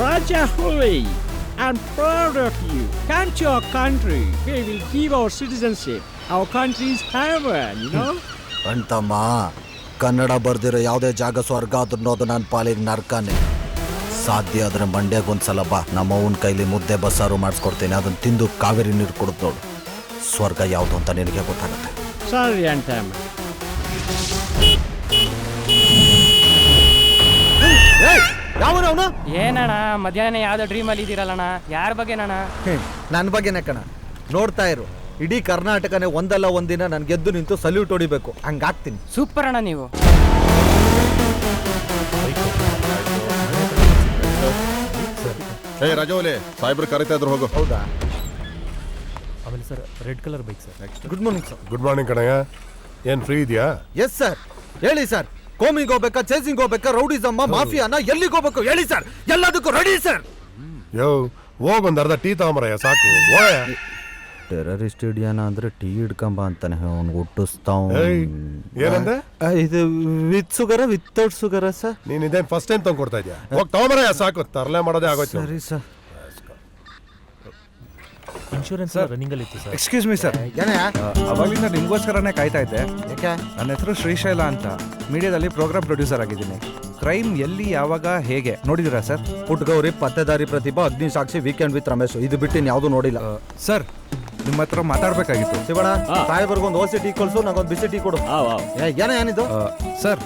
Rajahuli, I'm proud of you. Come to our country. We will give our citizenship. Our country is heaven, you know? ಅಂತಮ್ಮ Kannada ಬರ್ದಿರೋ ಯಾವುದೇ ಜಾಗ ಸ್ವರ್ಗ ಆದ್ರೂ ಅದು ನನ್ನ ಪಾಲಿಗೆ ನರ್ಕನೇ. ಸಾಧ್ಯ ಆದರೆ ಮಂಡ್ಯಾಗೊಂದ್ಸಲ ಬಾ, ನಮ್ಮ ಅವನ ಕೈಲಿ ಮುದ್ದೆ ಬಸ್ಸಾರು ಮಾಡಿಸ್ಕೊಡ್ತೀನಿ. ಅದನ್ನು ತಿಂದು ಕಾವೇರಿ ನೀರು ಕೊಡುತ್ತೆ ನೋಡು. ಸ್ವರ್ಗ ಯಾವುದು ಅಂತ ನಿನಗೆ ಗೊತ್ತಾಗುತ್ತೆ. Sorry, Antama. ಯಾವನವನು? ಏನಣ್ಣ ಮಧ್ಯಾಹ್ನ ಯಾವ್ದೋ ಡ್ರೀಮಲ್ಲಿ ಇದ್ದೀರಲ್ಲಣ್ಣ, ಯಾರ ಬಗ್ಗೆನಣ್ಣ? ನನ್ನ ಬಗ್ಗೆನೇ ಕಣ. ನೋಡ್ತಾ ಇರು, ಇಡೀ ಕರ್ನಾಟಕನೇ ಒಂದಲ್ಲ ಒಂದಿನ ನನ್ ಗೆದ್ದು ನಿಂತು ಸಲ್ಯೂಟ್ ಹೊಡಿಬೇಕು. ಹಂಗಾಗ್ತೀನಿ. ಸೂಪರ್ ಅಣ್ಣ ನೀವು. ರಾಜವಲೆ ಸಾಹೇಬ್ರು ಕರೀತಾ ಇದ್ರು, ಹೋಗು. ಹೌದಾ? ಆಮೇಲೆ sir red colour bike sir. Good morning sir. Good morning ಕಣಯ್ಯ. ಏನ್ ಫ್ರೀ ಇದೆಯಾ? Yes sir. ಹೇಳಿ ಸರ್, ಕೋಮಿಂಗ್ ಹೋಗ್ಬೇಕಾ, ಚೇಸಿಂಗ್ ಹೋಗ್ಬೇಕಾ, ರೌಡಿಸಮ್ಮ, ಮಾಫಿಯಾನ, ಎಲ್ಲಿಗೆ ಹೋಗ್ಬೇಕು ಹೇಳಿ ಸರ್. ಎಲ್ಲದಕ್ಕೂ ರೆಡಿ ಸರ್. ಯೋ ಹೋಗ್ ಒಂದ್ ಅರ್ಧ ಟೀ ತಗೊಂಬರಯ್ಯ, ಸಾಕು. ಟೆರರಿಸ್ಟ್ ಹಿಡಿಯೋಣ ಅಂದ್ರೆ ಟೀ ಹಿಡ್ಕೊಂಬ ಅಂತಾನೆ ಅವ್ನು ಹುಟ್ಟಿಸ್ತಾವ್. ಏನಂದ್ರೆ ಇದು ವಿತ್ ಸುಗರ ವಿತೌಟ್ ಸುಗರ ಸರ್? ನೀನ್ ಇದೇನ್ ಫಸ್ಟ್ ಟೈಮ್ ತಗೊಂಡ್ಕೊಡ್ತಾ ಇದ್ಯಾ? ಹೋಗ್ ತಗೊಂಬರಯ್ಯ, ಸಾಕು. ತರಲೆ ಮಾಡೋದೇ ಆಗೋಯ್ತು. ಸರಿ ಸರ್. ಇನ್ಶೂರೆನ್ಸ್ ರನ್ನಿಂಗ್ ಅಲ್ಲಿ ಇತ್ತು ಸರ್. Excuse me sir. ಏನೇ? ಅವಾಗಲಿಂದ ನಿಮ್ಗೋಸ್ಕರನೇ ಕಾಯ್ತಾ ಇದ್ದೆ. ಯಾಕೆ? ನನ್ನ ಹೆಸರು ಶ್ರೀಶೈಲ ಅಂತ. ಮೀಡಿಯಾದಲ್ಲಿ ಪ್ರೋಗ್ರಾಮ್ ಪ್ರೊಡ್ಯೂಸರ್ ಆಗಿದ್ದೀನಿ. ಕ್ರೈಮ್ ಎಲ್ಲಿ ಯಾವಾಗ ಹೇಗೆ ನೋಡಿದಿರಾ sir? Puttagowri, Pattedari Prathibha, Agnisakshi, weekend with Ramesh, ಇದು ಬಿಟ್ಟು ಯಾವುದು ನೋಡಿಲ್ಲ ಸರ್. ನಿಮ್ಮ ಹತ್ರ ಮಾತಾಡ್ಬೇಕಾಗಿತ್ತು. ಶಿವಣ್ಣ, ಸಾಹೇಬರ್ಗೊಂದು ಓಸಿ ಟೀ ಕೊಲ್ಸು, ನಂಗೊಂದು ಬಿಸಿ ಟೀ ಕೊಡು. ಏನಿದು? ಸರ್,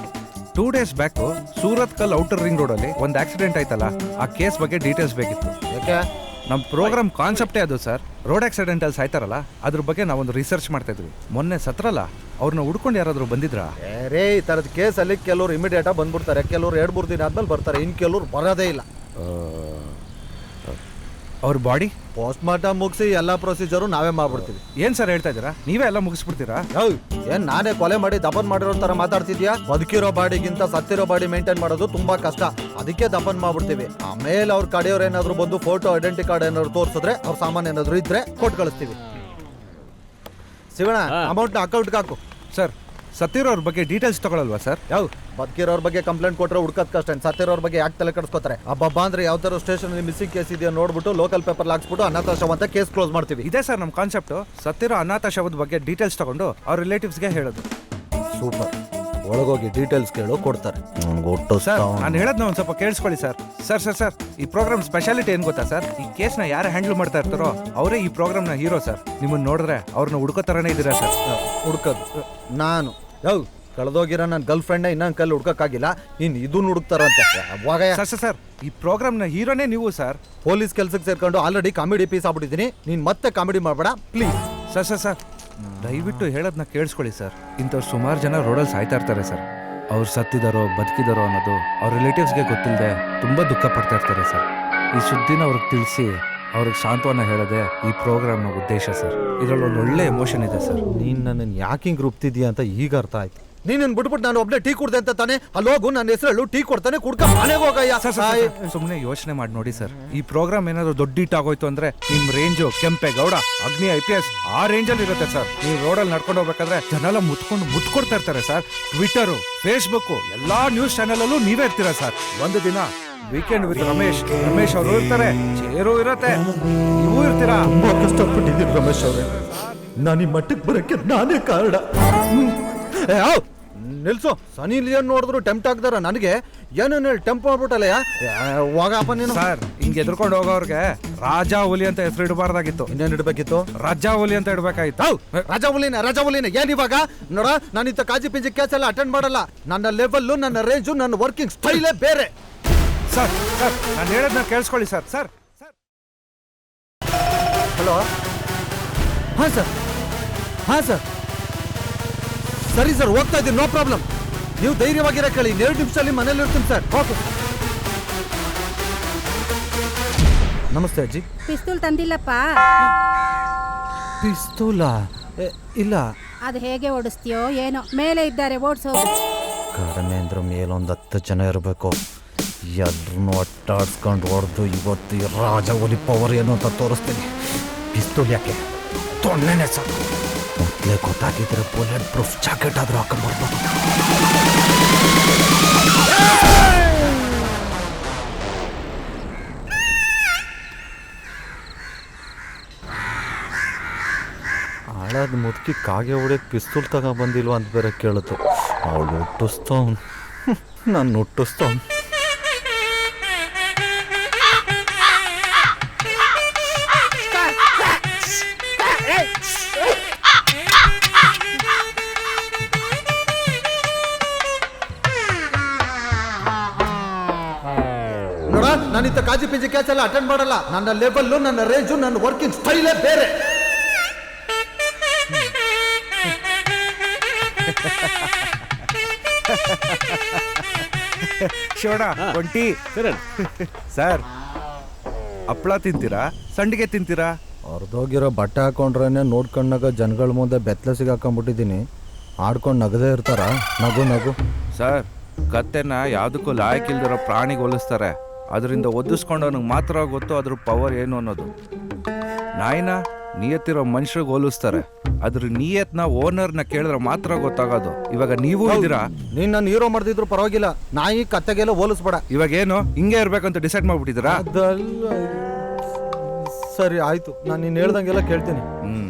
2 days ಬ್ಯಾಕ್ ಸೂರತ್ ಕಲ್ ಔಟರ್ ರಿಂಗ್ ರೋಡಲ್ಲಿ ಒಂದು ಆಕ್ಸಿಡೆಂಟ್ ಆಯ್ತಲ್ಲ, ಆ ಕೇಸ್ ಬಗ್ಗೆ ಡೀಟೇಲ್ಸ್ ಬೇಕಿತ್ತು. ಯಾಕೆ? ನಮ್ಮ ಪ್ರೋಗ್ರಾಮ್ ಕಾನ್ಸೆಪ್ಟೇ ಅದು ಸರ್. ರೋಡ್ ಆಕ್ಸಿಡೆಂಟಲ್ಸ್ ಆಯ್ತಾರಲ್ಲ, ಅದ್ರ ಬಗ್ಗೆ ನಾವೊಂದು ರಿಸರ್ಚ್ ಮಾಡ್ತಾ ಇದ್ವಿ. ಮೊನ್ನೆ ಸತ್ರಲ್ಲ, ಅವ್ರನ್ನ ಹುಡ್ಕೊಂಡು ಯಾರಾದರೂ ಬಂದಿದ್ರಾ? ರೇ, ಈ ಥರದ ಕೇಸಲ್ಲಿ ಕೆಲವರು ಇಮಿಡಿಯೇಟ್ ಆಗಿ ಬಂದ್ಬಿಡ್ತಾರೆ, ಕೆಲವರು 2-3 ದಿನ ಆದ್ಮೇಲೆ ಬರ್ತಾರೆ, ಇನ್ನು ಕೆಲವರು ಬರೋದೇ ಇಲ್ಲ. ಅವ್ರ ಬಾಡಿ ಪೋಸ್ಟ್ ಮಾರ್ಟಮ್ ಮುಗಿಸಿ ಎಲ್ಲ ಪ್ರೊಸೀಜರು ನಾವೇ ಮಾಡ್ಬಿಡ್ತೀವಿ. ಏನ್ ಸರ್ ಹೇಳ್ತಾ ಇದ್ದೀರಾ? ನೀವೇ ಎಲ್ಲ ಮುಗಿಸ್ಬಿಡ್ತೀರಾ? ಏನ್ ನಾನೇ ಕೊಲೆ ಮಾಡಿ ದಫನ್ ಮಾಡಿರೋ ತರ ಮಾತಾಡ್ತಿದ್ಯಾ? ಬದುಕಿರೋ ಬಾಡಿಗಿಂತ ಸತ್ತಿರೋ ಬಾಡಿ ಮೇಂಟೈನ್ ಮಾಡೋದು ತುಂಬಾ ಕಷ್ಟ, ಅದಕ್ಕೆ ದಫನ್ ಮಾಡ್ಬಿಡ್ತೀವಿ. ಆಮೇಲೆ ಅವ್ರ ಕಡೆಯವ್ರು ಏನಾದ್ರು ಬಂದು ಫೋಟೋ ಐಡೆಂಟಿ ಕಾರ್ಡ್ ಏನಾದ್ರು ತೋರಿಸಿದ್ರೆ, ಅವ್ರ ಸಾಮಾನು ಏನಾದ್ರು ಇದ್ರೆ ಕೊಟ್ಟು ಕಳಿಸ್ತೀವಿ. ಶಿವಣ್ಣ, ಅಮೌಂಟ್ನ ಅಕೌಂಟ್ಗೆ ಹಾಕು. ಸರ್, ಸತ್ತಿರೋರ್ ಬಗ್ಗೆ ಡೀಟೇಲ್ಸ್ ತಗೊಳಲ್ವಾ ಸರ್? ಬದುಕಿರೋರ್ ಬಗ್ಗೆ ಕಂಪ್ಲೇಂಟ್ ಕೊಟ್ರೆ ಹುಡ್ಕತ್ ಕಷ್ಟ, ಸತ್ತಿರೋರ್ ಬಗ್ಗೆ ಯಾಕೆ ತಲೆ ಕೆಡಿಸ್ಕೋತಾರೆ? ಹಬ್ಬ ಅಂದ್ರೆ ಯಾವ ತರ ಸ್ಟೇಷನ್ ಮಿಸ್ಸಿಂಗ್ ಕೇಸ್ ಇದೆಯಾ ನೋಡ್ಬಿಟ್ಟು ಲೋಕಲ್ ಪೇಪರ್ ಹಾಕ್ಸ್ಬಿಟ್ಟು ಅನಾಥ ಶವ ಅಂತ ಕೇಸ್ ಕ್ಲೋಸ್ ಮಾಡ್ತೀವಿ. ಇದೇ ಸರ್ ನಮ್ಮ ಕಾನ್ಸೆಪ್ಟ್. ಸತ್ತಿರೋ ಅನಾಥ ಶವದ ಬಗ್ಗೆ ಡೀಟೇಲ್ಸ್ ತಗೊಂಡು ಅವ್ರ ರಿಲೇಟಿವ್ಸ್ಗೆ ಹೇಳೋದು. ಸೂಪರ್. ಒಳಗೋಗಿ ಡೀಟೇಲ್ಸ್ ಕೇಳು, ಕೊಡ್ತಾರೆ. ಸರ್, ನಾನು ಹೇಳೋದನ್ನ ಒಂದು ಸ್ವಲ್ಪ ಕೇಳಿಸ್ಕೊಳ್ಳಿ ಸರ್. ಸರ್, ಈ ಪ್ರೋಗ್ರಾಮ್ ಸ್ಪೆಷಾಲಿಟಿ ಏನು ಗೊತ್ತಾ ಸರ್? ಈ ಕೇಸ್ನ ಯಾರು ಹ್ಯಾಂಡಲ್ ಮಾಡ್ತಾ ಇರ್ತಾರೋ ಅವರೇ ಈ ಪ್ರೋಗ್ರಾಮ್ನ ಹೀರೋ ಸರ್. ನಿಮ್ಮನ್ನ ನೋಡಿದ್ರೆ ಅವ್ರನ್ನ ಹುಡ್ಕೋ ಥರನೇ ಇದ್ದೀರಾ ಸರ್. ಹುಡ್ಕೋದು ನಾನು ಕಳೆದೋಗಿರೋ ನನ್ನ ಗರ್ಲ್ ಫ್ರೆಂಡ್ನ ಇನ್ನೊಂದು ಕಲ್ಲು ಹುಡ್ಕೋಕ್ಕಾಗಿಲ್ಲ, ಇನ್ನು ಇದನ್ನು ಹುಡುಕ್ತಾರಂತೆ. ಸರ್, ಈ ಪ್ರೋಗ್ರಾಮ್ನ ಹೀರೋನೇ ನೀವು ಸರ್. ಪೊಲೀಸ್ ಕೆಲ್ಸಕ್ಕೆ ಸೇರ್ಕೊಂಡು ಆಲ್ರೆಡಿ ಕಾಮಿಡಿ ಪೀಸ್ ಆಗ್ಬಿಟ್ಟಿದ್ದೀನಿ, ನೀನು ಮತ್ತೆ ಕಾಮಿಡಿ ಮಾಡಬೇಡ ಪ್ಲೀಸ್. ಸರ್, ದಯವಿಟ್ಟು ಹೇಳೋದನ್ನ ಕೇಳಿಸ್ಕೊಳ್ಳಿ ಸರ್. ಇಂಥವ್ರು ಸುಮಾರು ಜನ ರೋಡಲ್ಲಿ ಸಾಯ್ತಾ ಇರ್ತಾರೆ ಸರ್. ಅವ್ರು ಸತ್ತಿದಾರೋ ಬದುಕಿದಾರೋ ಅನ್ನೋದು ಅವ್ರ ರಿಲೇಟಿವ್ಸ್ಗೆ ಗೊತ್ತಿಲ್ಲದೆ ತುಂಬ ದುಃಖ ಪಡ್ತಾ ಇರ್ತಾರೆ ಸರ್. ಈ ಸುದ್ದಿನ ಅವ್ರಿಗೆ ತಿಳಿಸಿ ಅವ್ರಿಗೆ ಸಾಂತ್ವನ ಹೇಳೋದೇ ಈ ಪ್ರೋಗ್ರಾಮ್ನ ಉದ್ದೇಶ ಸರ್. ಇದರಲ್ಲಿ ಒಂದು ಒಳ್ಳೆ ಎಮೋಷನ್ ಇದೆ ಸರ್. ನೀನು ನನ್ನನ್ನು ಯಾಕೆ ಹಿಂಗೆ ರೂಪ್ತಿದ್ಯಾ ಅಂತ ಈಗ ಅರ್ಥ ಆಯ್ತು. ನೀನು ಬಿಟ್ಬಿಟ್ಟು ನಾನು ಒಬ್ಬನೇ ಟೀ ಕುಡ್ದೆ ಅಂತ ತಾನೆ? ಅಲ್ಲಿ ಹೋಗು, ನನ್ನ ಹೆಸರು ಟೀ ಕೊಡ್ತಾನೆ, ಕುಡ್ಕ ಮನೆಗೆ ಹೋಗಯ್ಯ. ಸುಮ್ಮನೆ ಯೋಚನೆ ಮಾಡಿ ನೋಡಿ ಸರ್. ಈ ಪ್ರೋಗ್ರಾಮ್ ಏನಾದ್ರು ದೊಡ್ಡ ಹಿಟ್ ಆಗೋಯ್ತು ಅಂದ್ರೆ ನಿಮ್ ರೇಂಜು ಕೆಂಪೇಗೌಡ, ಅಗ್ನಿ IPS ಆ ರೇಂಜಲ್ಲಿ ಇರುತ್ತೆ ಸರ್. ನೀವು ರೋಡಲ್ಲಿ ನಡ್ಕೊಂಡು ಹೋಗ್ಬೇಕಾದ್ರೆ ಜನ ಎಲ್ಲ ಮುತ್ಕೊಡ್ತಾ ಇರ್ತಾರೆ ಸರ್. ಟ್ವಿಟರು, ಫೇಸ್ಬುಕ್ ಎಲ್ಲಾ ನ್ಯೂಸ್ ಚಾನೆಲ್ ಅಲ್ಲೂ ನೀವೇ ಇರ್ತೀರಾ ಸರ್. ಒಂದು ದಿನ ವೀಕೆಂಡ್ ವಿತ್ ರಮೇಶ್ ಅವರು ಇರ್ತಾರೆ, ಚೇರು ಇರತ್ತೆ, ನೀವು ಇರ್ತೀರಾ. ತುಂಬಾ ಕಷ್ಟಪಟ್ಟಿದ್ದೀನಿ ರಮೇಶ್ ಅವರೇ, ನಾನು ಈ ಮಟ್ಟಕ್ಕೆ ಬರಕ್ಕೆ ನಾನೇ ಕಾರಣ. ನಿಲ್ಸು. ಸನಿ ಲಿಯೋನ್ ನೋಡಿದ್ರು ಟೆಂಪ್ಟ್ ಆಗ್ತಾರ ನನಗೆ. ಏನೇನು ಹೇಳಿ ಟೆಂಪ್ ಮಾಡ್ಬಿಟ್ಟಲ್ಲ ಹೋಗಪ್ಪ ನೀನು. ಸರ್, ಹಿಂಗೆ ಎದ್ಕೊಂಡು ಹೋಗೋರ್ಗೆ ರಾಜಾ ಹುಲಿ ಅಂತ ಹೆಸರು ಇಡಬಾರ್ದಾಗಿತ್ತು. ಇನ್ನೇನು ಇಡಬೇಕಿತ್ತು? ರಾಜಾ ಹುಲಿ ಅಂತ ಇಡಬೇಕಾಗಿತ್ತು. ರಾಜಾ ಹುಲಿನ ಏನ್ ಇವಾಗ? ನೋಡ, ನಾನು ಇಂಥ ಕಾಜಿ ಪಿಂಜಿ ಕೇಸ್ ಎಲ್ಲ ಅಟೆಂಡ್ ಮಾಡಲ್ಲ. ನನ್ನ ಲೆವೆಲ್ಲು, ನನ್ನ ರೇಂಜು, ನನ್ನ ವರ್ಕಿಂಗ್ ಸ್ಟೈಲೇ ಬೇರೆ. ಸರ್, ನಾನು ಹೇಳೋದನ್ನ ಕೇಳಿಸ್ಕೊಳ್ಳಿ ಸರ್. ಹಲೋ. ಹಾಂ ಸರ್, ಸರಿ ಸರ್, ಹೋಗ್ತಾ ಇದ್ದೀನಿ, ನೋ ಪ್ರಾಬ್ಲಮ್. ನೀವು ಧೈರ್ಯವಾಗಿರೋ ಕೇಳಿ, 2 ನಿಮಿಷದಲ್ಲಿ ಮನೇಲಿ ಇರ್ತೀನಿ ಸರ್. ಓಕೆ. ನಮಸ್ತೆ ಅಜ್ಜಿ. ಪಿಸ್ತೂಲ್ ತಂದಿಲ್ಲಪ್ಪ? ಪಿಸ್ತೂಲಾ? ಇಲ್ಲ. ಅದು ಹೇಗೆ ಓಡಿಸ್ತೀಯೋ ಏನೋ, ಮೇಲೆ ಇದ್ದಾರೆ, ಓಡಿಸೋದು. ಕಡಿಮೆ ಅಂದ್ರೆ ಮೇಲೊಂದು 10 ಜನ ಇರಬೇಕು. ಎಲ್ಲರನ್ನೂ ಒಟ್ಟಾಡ್ಸ್ಕೊಂಡು ಹೊಡೆದು ಇವತ್ತು ರಾಜ ಹುಲಿ ಪವರ್ ಏನು ಅಂತ ತೋರಿಸ್ತೀನಿ. ಪಿಸ್ತೂಲ್ ಯಾಕೆ? ತೊಂದೆನೇ ಸಾಕು. ಮೊದಲೇ ಗೊತ್ತಾಗಿದ್ರೆ ಬುಲೆಟ್ ಪ್ರೂಫ್ ಜಾಕೆಟ್ ಆದ್ರೂ ಹಾಕೊಂಡ್ಬರ್ಬೋದು. ಹಾಳಾದ ಮುದುಕಿ ಕಾಗೆ ಹೊಡೆಯಕ್ಕೆ ಪಿಸ್ತೂಲ್ ತಗೊಬಂದಿಲ್ವ ಅಂತ ಬೇರೆ ಕೇಳುತ್ತೆ. ಅವಳು ಹುಟ್ಟಿಸ್ತವ್ನು, ನಾನು ಹುಟ್ಟಿಸ್ತವ್ನು. ನೋಡ, ನಾನಿಂತ ಕಾಜಿ ಪಿಂಜಿ ಕ್ಯಾಚ್ ಎಲ್ಲ ಅಟೆಂಡ್ ಮಾಡಲ್ಲ. ನನ್ನ ಲೆವೆಲ್ಲು, ನನ್ನ ರೇಂಜು, ನನ್ನ ವರ್ಕಿಂಗ್ ಸ್ಟೈಲೇ ಬೇರೆ. ಶಿವಣ್ಣ ಒಂಟಿ ಶರಣ್, ಸರ್, ಹಪ್ಳ ತಿಂತೀರಾ ಸಂಡಿಗೆ ತಿಂತೀರಾ? ಹೊರದೋಗಿರೋ ಬಟ್ಟೆ ಹಾಕೊಂಡ್ರೇನೆ ನೋಡ್ಕೊಂಡಾಗ ಜನಗಳ ಮುಂದೆ ಬೆತ್ತಲೆ ಸಿಗಾಕೊಂಡ್ಬಿಟ್ಟಿದ್ದೀನಿ. ಆಡ್ಕೊಂಡು ನಗದೇ ಇರ್ತಾರ. ನಗು ನಗು. ಸರ್, ಕತ್ತೆನ ಯಾವುದಕ್ಕೂ ಲಾಯಕ್ಕಿಲ್ದಿರೋ ಪ್ರಾಣಿಗೆ ಹೋಲಿಸ್ತಾರೆ. ಅದರಿಂದ ಒದಿಸ್ಕೊಂಡವನಿಗೆ ಮಾತ್ರ ಗೊತ್ತು ಅದ್ರ ಪವರ್ ಏನು ಅನ್ನೋದು. ನಾಯಿನ ನಿಯತ್ತಿರೋ ಮನುಷ್ಯರಿಗೆ ಹೋಲಿಸ್ತಾರೆ. ಅದ್ರ ನಿಯತ್ನ ಓನರ್ನ ಕೇಳಿದ್ರೆ ಮಾತ್ರ ಗೊತ್ತಾಗೋದು. ಇವಾಗ ನೀವು ಇದ್ದೀರಾ. ನೀನ್ ನನ್ನ ಹೀರೋ ಮಾಡ್ದಿದ್ರು ಪರವಾಗಿಲ್ಲ, ನಾಯಿ ಕತ್ತೆಗೆಲ್ಲ ಹೋಲಿಸ್ಬೇಡ. ಇವಾಗ ಏನು ಹಿಂಗೆ ಇರ್ಬೇಕಂತ ಡಿಸೈಡ್ ಮಾಡ್ಬಿಟ್ಟಿದ್ದೀರಾ? ಅದಲ್ಲ, ಸರಿ ಆಯ್ತು, ನಾನು ನೀನು ಹೇಳ್ದಂಗೆಲ್ಲ ಕೇಳ್ತೀನಿ.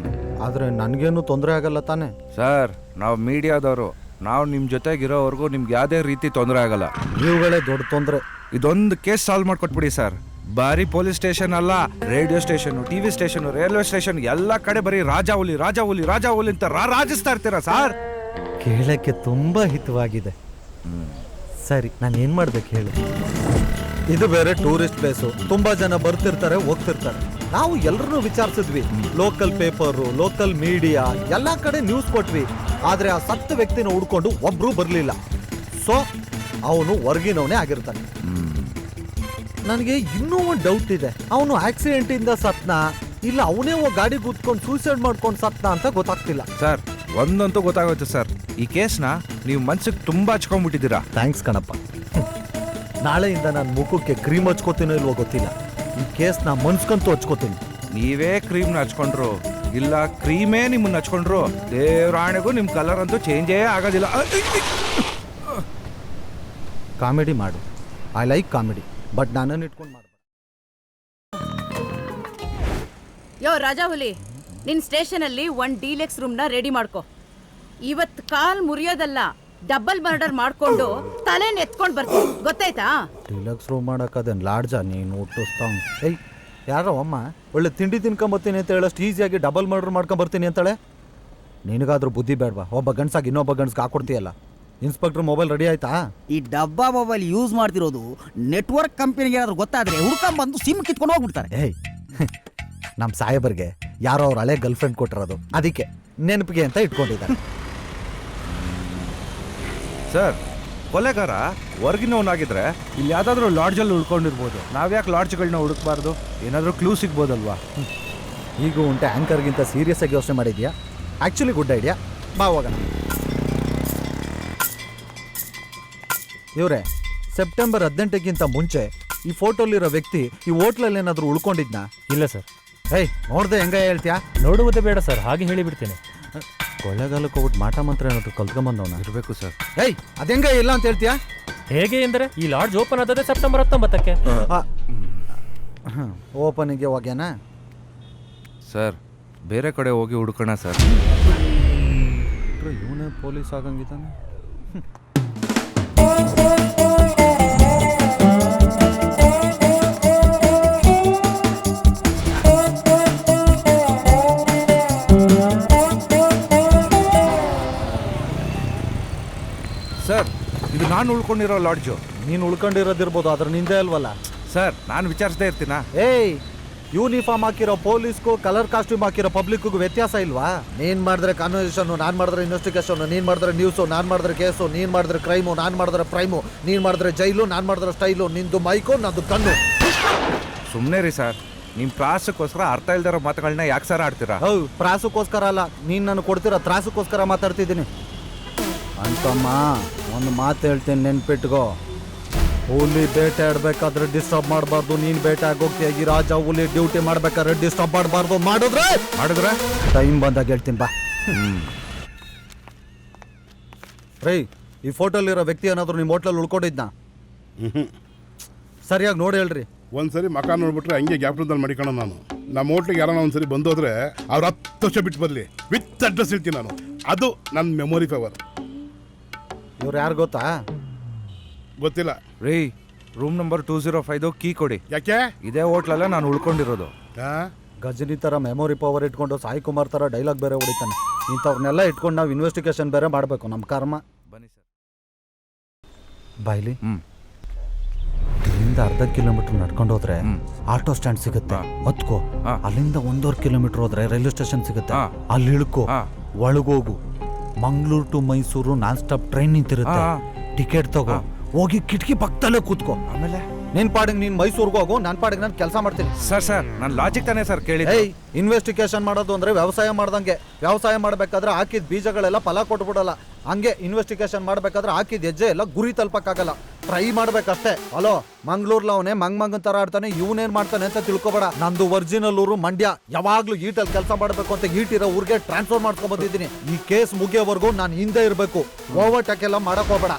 ಆದ್ರೆ ನನಗೇನು ತೊಂದರೆ ಆಗಲ್ಲ ತಾನೆ? ಸರ್, ನಾವು ಮೀಡಿಯಾದವರು, ನಾವು ನಿಮ್ಮ ಜೊತೆಗಿರೋವರೆಗೂ ನಿಮ್ಗೆ ಯಾವುದೇ ರೀತಿ ತೊಂದರೆ ಆಗಲ್ಲ. ನೀವುಗಳೇ ದೊಡ್ಡ ತೊಂದರೆ. ಇದೊಂದು ಕೇಸ್ ಸಾಲ್ವ್ ಮಾಡ್ಕೊಟ್ಬಿಡಿ ಸರ್. ಬಾರಿ ಪೊಲೀಸ್ ಸ್ಟೇಷನ್ ಅಲ್ಲ, radio station, TV station, railway station ಎಲ್ಲ ಕಡೆ ಬರೀ ರಾಜಾ ಹುಲಿ ರಾಜಾ ಹುಲಿ ರಾಜಾ ಹುಲಿ ಅಂತ ರಾಜಿಸ್ತಾ ಇರ್ತೀರಾ ಸರ್. ಕೇಳಕ್ಕೆ ತುಂಬಾ ಹಿತವಾಗಿದೆ. ಸರಿ, ನಾನು ಏನ್ ಮಾಡ್ಬೇಕು ಹೇಳು? ಇದು ಬೇರೆ ಟೂರಿಸ್ಟ್ ಪ್ಲೇಸು, ತುಂಬಾ ಜನ ಬರ್ತಿರ್ತಾರೆ ಹೋಗ್ತಿರ್ತಾರೆ. ನಾವು ಎಲ್ಲರನ್ನೂ ವಿಚಾರಿಸಿದ್ವಿ. ಲೋಕಲ್ ಪೇಪರು, ಲೋಕಲ್ ಮೀಡಿಯಾ ಎಲ್ಲಾ ಕಡೆ ನ್ಯೂಸ್ ಕೊಟ್ವಿ. ಆದ್ರೆ ಆ ಸತ್ತ ವ್ಯಕ್ತಿನ ಹುಡ್ಕೊಂಡು ಒಬ್ರು ಬರ್ಲಿಲ್ಲ. ಸೊ ಅವನು ಹೊರಗಿನವನೇ ಆಗಿರ್ತಾನೆ. ನನಗೆ ಇನ್ನೂ ಒಂದು ಡೌಟ್ ಇದೆ. ಅವನು ಆಕ್ಸಿಡೆಂಟ್ ಇಂದ ಸತ್ನಾ ಇಲ್ಲ ಅವನೇ ಗಾಡಿ ಕೂತ್ಕೊಂಡು ಸೂಸೈಡ್ ಮಾಡ್ಕೊಂಡು ಸತ್ನಾ ಅಂತ ಗೊತ್ತಾಗ್ತಿಲ್ಲ. ಸರ್, ಒಂದಂತೂ ಗೊತ್ತಾಗುತ್ತೆ ಸರ್, ಈ ಕೇಸ್ನ ನೀವು ಮನ್ಸಿಗೆ ತುಂಬಾ ಹಚ್ಕೊಂಡ್ಬಿಟ್ಟಿದ್ದೀರಾ. ಥ್ಯಾಂಕ್ಸ್ ಕಣಪ್ಪ. ನಾಳೆಯಿಂದ ನಾನು ಮುಖಕ್ಕೆ ಕ್ರೀಮ್ ಹಚ್ಕೋತೀನೋ ಇಲ್ವೋ ಗೊತ್ತಿಲ್ಲ. ಈ ಕೇಸ್ನ ಮನ್ಸ್ಕಂತೂ ಹಚ್ಕೋತೀನಿ. ನೀವೇ ಕ್ರೀಮ್ನ ಹಚ್ಕೊಂಡ್ರು ಇಲ್ಲ ಕ್ರೀಮೇ ನಿಮ್ಮನ್ನ ಹಚ್ಕೊಂಡ್ರು ದೇವ್ರಾಣೆಗೂ ನಿಮ್ಮ ಕಲರ್ ಅಂತೂ ಚೇಂಜೇ ಆಗೋದಿಲ್ಲ. ಕಾಮಿಡಿ ಮಾಡು, ಐ ಲೈಕ್ ಕಾಮಿಡಿ, ಬಟ್ ನನ್ನನ್ನು ಇಟ್ಕೊಂಡು ಮಾಡು. ಯೋ ರಾಜಾ ಹುಲಿ, ನಿನ್ ಸ್ಟೇಷನ್ ಅಲ್ಲಿ ಒಂದ್ ಡೀಲೆಕ್ಸ್ ರೂಮ್ ನ ರೆಡಿ ಮಾಡ್ಕೋ. ಇವತ್ ಕಾಲ್ ಮುರಿಯೋದಲ್ಲ, ಡಬಲ್ ಮರ್ಡರ್ ಮಾಡ್ಕೊಂಡು ತಲೆನ ಎತ್ಕೊಂಡ್ ಬರ್ತೀನಿ, ಗೊತ್ತಾಯ್ತಾ? ಡಿಲಕ್ಸ್ ರೂಮ್ ಮಾಡಕ್ಕದೇನು ಲಾಡ್ಜಾ? ನೀನು ಹುಟ್ಟಿಸ್ತಾವ್. ಏಯ್, ಯಾರೋ ಅಮ್ಮ ಒಳ್ಳೆ ತಿಂಡಿ ತಿನ್ಕೊಂಬರ್ತೀನಿ ಅಂತ ಹೇಳಷ್ಟು ಈಸಿಯಾಗಿ ಡಬಲ್ ಮರ್ಡರ್ ಮಾಡ್ಕೊಂಬರ್ತೀನಿ ಅಂತಾಳೆ. ನಿನಗಾದ್ರೂ ಬುದ್ಧಿ ಬೇಡವಾ? ಒಬ್ಬ ಗಂಡ್ಸಾಗಿ ಇನ್ನೊಬ್ಬ ಗಂಡ್ಸ್ಗೆ ಹಾಕೊಡ್ತೀಯಲ್ಲ. ಇನ್ಸ್ಪೆಕ್ಟರ್ ಮೊಬೈಲ್ ರೆಡಿ ಆಯ್ತಾ? ಈ ಡಬ್ಬಾ ಮೊಬೈಲ್ ಯೂಸ್ ಮಾಡ್ತಿರೋದು ನೆಟ್ವರ್ಕ್ ಕಂಪನಿಗೆ ಏನಾದ್ರು ಗೊತ್ತಾದ್ರೆ ಹುಡ್ಕೊಂಬಂದು ಸಿಮ್ ಕಿತ್ಕೊಂಡು ಹೋಗ್ಬಿಡ್ತಾರೆ. ಏಯ್, ನಮ್ಮ ಸಾಹೇಬರ್ಗೆ ಯಾರೋ ಅವ್ರ ಹಳೆ ಗರ್ಲ್ ಫ್ರೆಂಡ್ ಕೊಟ್ಟಿರೋದು, ಅದಕ್ಕೆ ನೆನಪಿಗೆ ಅಂತ ಇಟ್ಕೊಂಡಿದ್ದಾರೆ. ಸರ್, ಕೊಲೆಗಾರ ಹೊರಗಿನವನಾಗಿದ್ರೆ ಇಲ್ಲಿ ಯಾವ್ದಾದ್ರು ಲಾಡ್ಜಲ್ಲಿ ಉಳ್ಕೊಂಡಿರ್ಬೋದು. ನಾವ್ಯಾಕೆ ಲಾಡ್ಜ್ಗಳನ್ನ ಹುಡುಕ್ಬಾರ್ದು? ಏನಾದರೂ ಕ್ಲೂ ಸಿಗ್ಬೋದಲ್ವಾ? ಈಗ ಉಂಟೆ ಆ್ಯಂಕರ್ಗಿಂತ ಸೀರಿಯಸ್ ಆಗಿ ಯೋಚನೆ ಮಾಡಿದ್ಯಾ? Actually good idea. ಬಾ ಹೋಗೋಣ. ಇವರೇ, ಸೆಪ್ಟೆಂಬರ್ 18ಗಿಂತ ಮುಂಚೆ ಈ ಫೋಟೋಲಿರೋ ವ್ಯಕ್ತಿ ಈ ಹೋಟ್ಲಲ್ಲಿ ಏನಾದರೂ ಉಳ್ಕೊಂಡಿದ್ನಾ? ಇಲ್ಲ ಸರ್. ಏಯ್, ನೋಡ್ದೆ ಹೆಂಗ ಹೇಳ್ತೀಯಾ? ನೋಡುವುದೇ ಬೇಡ ಸರ್, ಹಾಗೆ ಹೇಳಿಬಿಡ್ತೇನೆ. ಕೊಳ್ಳೆಗಾಲಕ್ಕೆ ಹೋಗ್ಬಿಟ್ಟು ಮಾಟ ಮಂತ್ರ ಏನಾದ್ರು ಕಲ್ತ್ಕೊಂಬಂದವನ ಇರಬೇಕು ಸರ್. ಏಯ್, ಅದೆಂಗ ಇಲ್ಲ ಅಂತ ಹೇಳ್ತೀಯಾ? ಹೇಗೆ ಎಂದರೆ ಈ ಲಾಡ್ಜ್ ಓಪನ್ ಆದದೇ ಸೆಪ್ಟೆಂಬರ್ 19ಕ್ಕೆ. ಓಪನಿಗೆ ಹೋಗ್ಯಾನಾ? ಸರ್, ಬೇರೆ ಕಡೆ ಹೋಗಿ ಹುಡುಕೋಣ ಸರ್. ಇವನೇ ಪೊಲೀಸ್ ಆಗಂಗಿದ್ದಾನೆ. ಸರ್, ಇದು ನಾನು ಉಳ್ಕೊಂಡಿರೋ ಲಾಡ್ಜು. ನೀನು ಉಳ್ಕೊಂಡಿರೋದಿರ್ಬೋದು, ಆದ್ರೆ ನಿಂದೆ ಅಲ್ವಲ್ಲ. ಸರ್, ನಾನು ವಿಚಾರಿಸದೇ ಇರ್ತೀನಾ? ಏಯ್, ಯೂನಿಫಾರ್ಮ್ ಹಾಕಿರೋ ಪೊಲೀಸ್ಗೂ ಕಲರ್ ಕಾಸ್ಟ್ಯೂಮ್ ಹಾಕಿರೋ ಪಬ್ಲಿಕ್ಗೂ ವ್ಯತ್ಯಾಸ ಇಲ್ವಾ? ನೀನ್ ಮಾಡಿದ್ರೆ ಕಾನ್ವರ್ಸೇಷನ್, ನಾನ್ ಮಾಡಿದ್ರೆ ಇನ್ವೆಸ್ಟಿಗೇಷನ್, ನೀನ್ ಮಾಡಿದ್ರೆ ನ್ಯೂಸು, ನಾನ್ ಮಾಡಿದ್ರೆ ಕೇಸು, ನೀನ್ ಮಾಡಿದ್ರೆ ಕ್ರೈಮು, ನಾನ್ ಮಾಡಿದ್ರೆ ಪ್ರೈಮು, ನೀನ್ ಮಾಡಿದ್ರೆ ಜೈಲು, ನಾನ್ ಮಾಡಿದ್ರೆ ಸ್ಟೈಲು, ನಿಂದು ಮೈಕು, ನಂದು ಕಣ್ಣು. ಸುಮ್ಮನೆ ರೀ ಸರ್, ನಿಮ್ಮ ಪ್ರಾಸಕ್ಕೋಸ್ಕರ ಅರ್ಥ ಇಲ್ದಿರೋ ಮಾತುಗಳನ್ನ ಯಾಕೆ ಸರ್ ಆಡ್ತೀರಾ? ಹೌದು, ಪ್ರಾಸಕ್ಕೋಸ್ಕರ ಅಲ್ಲ, ನೀನ್ ನಾನು ಕೊಡ್ತಿರೋ ತ್ರಾಸಕ್ಕೋಸ್ಕರ ಮಾತಾಡ್ತಿದ್ದೀನಿ. ಅಂತಮ್ಮ ಒಂದು ಮಾತು ಹೇಳ್ತೀನಿ, ನೆನ್ಪಿಟ್ಕೋ. ಹುಲಿ ಬೇಟೆ ಆಡ್ಬೇಕಾದ್ರೆ ಡಿಸ್ಟರ್ಬ್ ಮಾಡಬಾರ್ದು. ನೀನ್ ಬೇಟೆ ಆಗೋಗ್ತೀಯ. ಈ ರಾಜ ಹುಲಿ ಡ್ಯೂಟಿ ಮಾಡ್ಬೇಕಾದ್ರೆ ಡಿಸ್ಟರ್ಬ್ ಮಾಡಬಾರ್ದು. ಮಾಡಿದ್ರೆ ಟೈಮ್ ಬಂದಾಗ ಹೇಳ್ತೀನಿ ಬಾ. ರೈ, ಈ ಫೋಟೋಲಿರೋ ವ್ಯಕ್ತಿ ಏನಾದ್ರು ನಿಮ್ಮ ಹೋಟ್ಲಲ್ಲಿ ಉಳ್ಕೊಂಡಿದ್ನ? ಸರಿಯಾಗಿ ನೋಡಿ ಹೇಳ್ರಿ. ಒಂದ್ಸರಿ ಮಕ ನೋಡ್ಬಿಟ್ರೆ ಹಂಗೆ ಗ್ಯಾಪ್ರದಲ್ಲಿ ಮಡಿಕೋಣ ನಾನು. ನಮ್ಮ ಹೋಟ್ಲಿಗೆ ಯಾರೋ ಒಂದ್ಸರಿ ಬಂದೋದ್ರೆ ಅವ್ರು 10 ವರ್ಷ ಬಿಟ್ಟು ಬರಲಿ ವಿತ್ ಅಡ್ರೆಸ್ ಹೇಳ್ತೀನಿ ನಾನು. ಅದು ನನ್ನ ಮೆಮೊರಿ ಫೇವರ್. ಇವ್ರು ಯಾರು ಗೊತ್ತಾ? ಗೊತ್ತಿಲ್ಲ. ರೀ, ರೂಮ್ ನಂಬರ್ 205 ಕೀ ಕೊಡಿ. ಯಾಕೆ? ಇದೇ ಹೋಟ್ಲಲ್ಲೇ ನಾನು ಉಳ್ಕೊಂಡಿರೋದು. ಆ? ಗಜನಿ ತರ ಮೆಮೊರಿ ಪವರ್ ಇಟ್ಕೊಂಡು ಸಾಯಿ ಕುಮಾರ್ ತರ ಡೈಲಾಗ್ ಬೇರೆ ಹೊಡಿತಾನೆ. ಇಂಥವ್ರನ್ನೆಲ್ಲ ಇಟ್ಕೊಂಡು ನಾವು ಇನ್ವೆಸ್ಟಿಗೇಷನ್ ಬೇರೆ ಮಾಡಬೇಕು. ನಮ್ಮ ಕರ್ಮ. ಬನ್ನಿ ಸರ್. ಬಾಯ್ಲಿ ಇಲ್ಲಿಂದ ಅರ್ಧ ಕಿಲೋಮೀಟರ್ ನಡ್ಕೊಂಡು ಹೋದ್ರೆ ಆಟೋ ಸ್ಟ್ಯಾಂಡ್ ಸಿಗುತ್ತೆ, ಹೊತ್ಕೋ. ಅಲ್ಲಿಂದ 1.5 ಕಿಲೋಮೀಟರ್ ಹೋದ್ರೆ ರೈಲ್ವೆ ಸ್ಟೇಷನ್ ಸಿಗುತ್ತೆ, ಅಲ್ಲಿ ಇಳ್ಕೋ. ಒಳಗೋಗು. Mangaluru to Mysuru non stop train ನಿಂತಿರುತ್ತೆ. ಟಿಕೆಟ್ ತಗೋ, ಹೋಗಿ ಕಿಟಕಿ ಪಕ್ಕದಲ್ಲೇ ಕೂತ್ಕೋ. ಆಮೇಲೆ ನಿನ್ ಪಾಡಿಗೆ ನೀನ್ ಮೈಸೂರ್ಗೆ ಹೋಗು, ನನ್ನ ಪಾಡಿಗೆ ನಾನು ಕೆಲಸ ಮಾಡ್ತೀನಿ. ಸರ್ ನಾನು ಲಾಜಿಕ್ ತಾನೇ ಸರ್ ಕೇಳಿದ್ದೆ. ಇನ್ವೆಸ್ಟಿಗೇಷನ್ ಮಾಡೋದು ಅಂದ್ರೆ ವ್ಯವಸಾಯ ಮಾಡ್ದಂಗೆ. ವ್ಯವಸಾಯ ಮಾಡ್ಬೇಕಾದ್ರೆ ಹಾಕಿದ ಬೀಜಗಳೆಲ್ಲ ಫಲ ಕೊಟ್ಬಿಡಲ್ಲ. ಹಂಗೆ ಇನ್ವೆಸ್ಟಿಗೇಷನ್ ಮಾಡ್ಬೇಕಾದ್ರೆ ಹಾಕಿದ ಹೆಜ್ಜೆ ಎಲ್ಲ ಗುರಿ ತಲುಪಕ್ಕಾಗಲ್ಲ, ಟ್ರೈ ಮಾಡ್ಬೇಕಷ್ಟೇ. ಹಲೋ, ಮಂಗ್ಳೂರ್ಲ ಅವನೇ ಮಂಗನ್ ತರ ಆಡ್ತಾನೆ, ಇವನೇನ್ ಮಾಡ್ತಾನೆ ಅಂತ ತಿಳ್ಕೊಬೇಡ. ನಂದು ಒರಿಜಿನಲ್ ಊರು ಮಂಡ್ಯ. ಯಾವಾಗ್ಲೂ ಈಟಲ್ಲಿ ಕೆಲಸ ಮಾಡ್ಬೇಕು ಅಂತ ಈಟಿರೋ ಊರಿಗೆ ಟ್ರಾನ್ಸ್ಫರ್ ಮಾಡ್ಕೊಂಡ್ ಬಂದಿದ್ದೀನಿ. ಈ ಕೇಸ್ ಮುಗಿಯೋವರೆಗೂ ನಾನು ಹಿಂದೆ ಇರ್ಬೇಕು. ಓವರ್ಟೇಕ್ ಎಲ್ಲ ಮಾಡಕ್ ಹೋಗ್ಬೇಡ.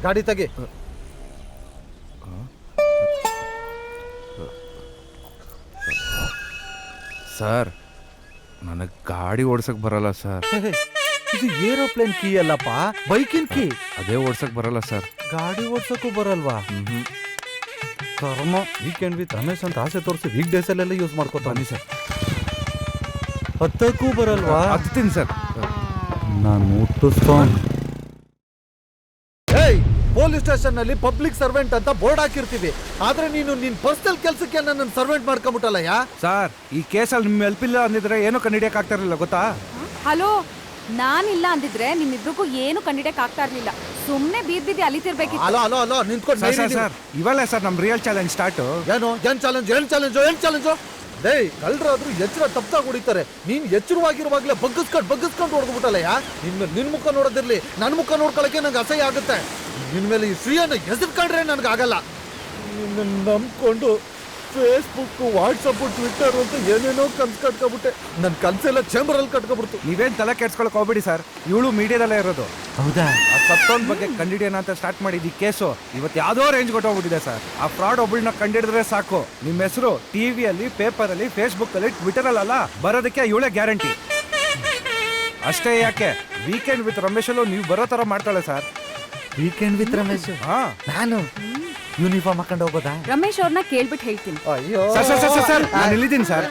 ಗಾಡಿ ತೆಗಿ. ಸರ್, ನನಗೆ ಗಾಡಿ ಓಡ್ಸಕ್ ಬರಲ್ಲ ಸರ್. ಇದು ಏರೋಪ್ಲೇನ್ ಕೀ ಅಲ್ಲಪ್ಪ, ಬೈಕಿನ ಕೀ. ಅದೇ ಓಡ್ಸಕ್ ಬರಲ್ಲ ಸರ್. ಗಾಡಿ ಓಡ್ಸಕ್ಕೂ ಬರಲ್ವಾ? ಕರ್ಮ. ವೀಕೆಂಡ್ ವಿತ್ ರಮೇಶ್ ಅಂತ ಆಸೆ ತೋರಿಸಿ ವೀಕ್ ಡೇಸ್ ಅಲ್ಲೆಲ್ಲ ಯೂಸ್ ಮಾಡ್ಕೊತಾನೆ ಸರ್. ಹತ್ತಕ್ಕೂ ಬರಲ್ವಾ? ಹತ್ತೀನಿ ಸರ್. ನಾನು ಹುಟ್ಟಿಸ್ಕೊಂಡು ಪೊಲೀಸ್ ಸ್ಟೇಷನ್ ನಲ್ಲಿ ಪಬ್ಲಿಕ್ ಸರ್ವೆಂಟ್ ಅಂತ ಬೋರ್ಡ್ ಹಾಕಿರ್ತೀವಿ, ಆದ್ರೆ ನೀನು ನಿನ್ ಪರ್ಸನಲ್ ಕೆಲಸಕ್ಕೆ ನನ್ನ ಸರ್ವೆಂಟ್ ಮಾಡ್ಕೊಂಬಿಟ್ಟಲ್ಲ. ಸರ್, ಈ ಕೇಸಲ್ಲಿ ನಿಮ್ಮ ಹೆಲ್ಪ್ ಇಲ್ಲ ಅಂದಿದ್ರೆ ಏನೂ ಕಂಡಿಡಿಯಕ್ ಆಗ್ತಾ ಇರಲಿಲ್ಲ, ಗೊತ್ತಾ? ಹಲೋ, ನಾನಿಲ್ಲ ಅಂದಿದ್ರೆ ನಿಮ್ಮಿಬ್ರಿಗೂ ಏನು ಕಂಡಿಡಕ್ ಆಗ್ತಾ ಇರ್ಲಿಲ್ಲ. ಸುಮ್ನೆ ಬೀದಿ ಅಲಿತಿರ್ಬೇಕಿತ್ತು. ಅಲೋ ಅಲೋ ಅಲೋ ನಿಂತ್ಕೊಂಡು ಸರ್, ಇವಲ್ಲೇ ಸರ್ ನಮ್ಮ ರಿಯಲ್ ಚಾಲೆಂಜ್ ಸ್ಟಾರ್ಟ್. ಏನ್ ಚಾಲೆಂಜು? ಡೇಯ್, ಕಳ್ರಾದ್ರೂ ಎಚ್ಚರ ತಪ್ಪಾಗಿ ಹೊಡಿತಾರೆ. ನೀನ್ ಎಚ್ಚರವಾಗಿರುವಾಗ್ಲೇ ಬಗ್ಗಿಸ್ಕೊಂಡು ಹೊಡೆದ್ಬಿಟ್ಟಲ್ಲ. ನಿನ್ ಮುಖ ನೋಡೋದಿರ್ಲಿ, ನನ್ನ ಮುಖ ನೋಡ್ಕೊಳಕ್ಕೆ ನಂಗೆ ಅಸಹ್ಯ ಆಗುತ್ತೆ. ನಿನ್ ಮೇಲೆ ಈ ಶ್ರೀಯನ್ನು ಹೆಸರ್ಕೊಂಡ್ರೆ ನನ್ಗಾಗಲ್ಲ. ನಂಬ್ಕೊಂಡು ಫೇಸ್ಬುಕ್, ವಾಟ್ಸಪ್, ಟ್ವಿಟ್ಟರ್ ಅಂತ ಏನೇನೋ ಕನ್ಸ್ ಕಟ್ಕೊಬಿಟ್ಟೆ. ನನ್ನ ಕನ್ಸೆಲ್ಲ ಚೇಂಬರ್ ಅಲ್ಲಿ ಕಟ್ಕೊಬಿಡ್ತು. ನೀವೇನ್ ತಲೆ ಕೆಡ್ಸ್ಕೊಳಕ್ ಹೋಗ್ಬಿಡಿ ಸರ್, ಇವಳು ಮೀಡಿಯಾದಲ್ಲೇ ಇರೋದು. ಹೌದಾ? ಆ ಸತ್ತೋನ್ ಬಗ್ಗೆ ಕಂಡಿಡಿಯೋಣ ಅಂತ ಸ್ಟಾರ್ಟ್ ಮಾಡಿದ್ದು ಈ ಕೇಸು ಇವತ್ತು ಯಾವ್ದೋ ರೇಂಜ್ ಕೊಟ್ಟೋಗ್ಬಿಟ್ಟಿದೆ ಸರ್. ಆ ಫ್ರಾಡ್ ಒಬ್ಬಳನ್ನ ಕಂಡಿಡಿದ್ರೆ ಸಾಕು, ನಿಮ್ಮ ಹೆಸರು ಟಿವಿಯಲ್ಲಿ, ಪೇಪರಲ್ಲಿ, ಫೇಸ್ಬುಕ್ ಅಲ್ಲಿ, ಟ್ವಿಟರ್ ಅಲ್ಲ ಬರೋದಕ್ಕೆ ಇವಳೇ ಗ್ಯಾರಂಟಿ. ಅಷ್ಟೇ ಯಾಕೆ, ವೀಕೆಂಡ್ ವಿತ್ ರಮೇಶ್ ಅಲ್ಲೂ ನೀವು ಬರೋ ತರ ಮಾಡ್ತಾಳೆ ಸರ್. Weekend with Ramesh? ನಾನು ಯೂನಿಫಾರ್ಮ್ ಹಾಕೊಂಡು ಹೋಗೋದಾ? ರಮೇಶ್ ಅವ್ರನ್ನ ಕೇಳ್ಬಿಟ್ಟು ಹೇಳ್ತೀನಿ. ಅಯ್ಯೋ ಸರ್ ನಾನು ಇಲ್ಲಿದ್ದೀನಿ ಸರ್.